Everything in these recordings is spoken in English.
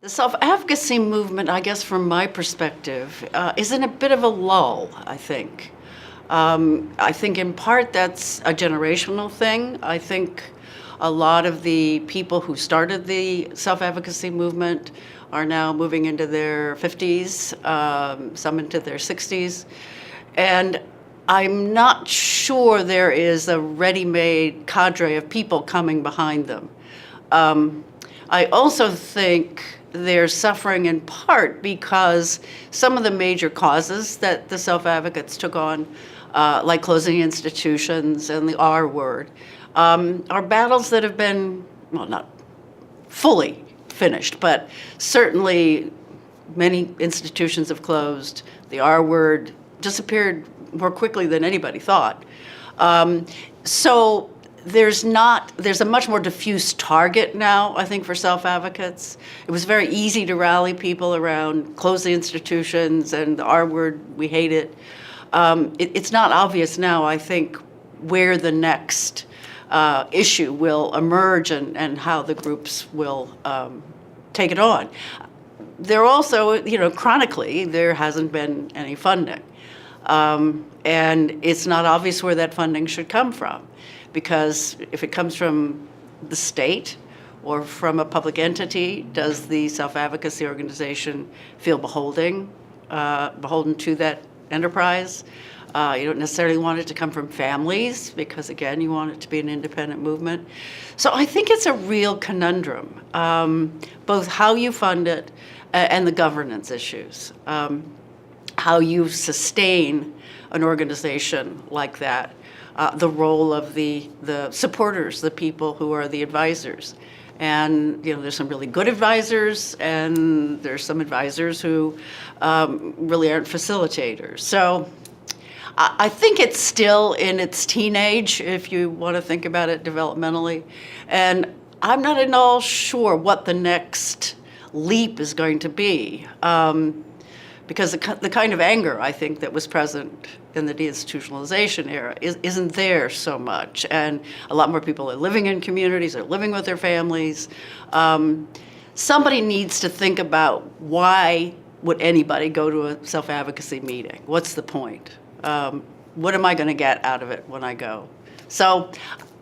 The self-advocacy movement, I guess from my perspective, is in a bit of a lull, I think. I think in part that's a generational thing. I think a lot of the people who started the self-advocacy movement are now moving into their 50s, some into their 60s. And I'm not sure there is a ready-made cadre of people coming behind them. I also think they're suffering in part because some of the major causes that the self-advocates took on, like closing institutions and the R word, are battles that have been, well, not fully finished, but certainly many institutions have closed. The R word disappeared more quickly than anybody thought. So there's a much more diffuse target now, I think, for self-advocates. It was very easy to rally people around close the institutions and the R word, we hate it. It's not obvious now, I think, where the next issue will emerge and how the groups will take it on. There also, chronically, there hasn't been any funding. And it's not obvious where that funding should come from, because if it comes from the state or from a public entity, does the self-advocacy organization feel beholden to that enterprise? You don't necessarily want it to come from families, because again, you want it to be an independent movement. So I think it's a real conundrum, both how you fund it and the governance issues. How you sustain an organization like that, the role of the supporters, the people who are the advisors. And there's some really good advisors, and there's some advisors who really aren't facilitators. So I think it's still in its teenage, if you want to think about it developmentally. And I'm not at all sure what the next leap is going to be. Because the kind of anger, I think, that was present in the deinstitutionalization era isn't there so much. And a lot more people are living in communities, are living with their families. Somebody needs to think about, why would anybody go to a self-advocacy meeting? What's the point? What am I going to get out of it when I go? So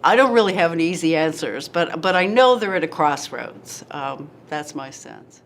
I don't really have any easy answers, but I know they're at a crossroads. That's my sense.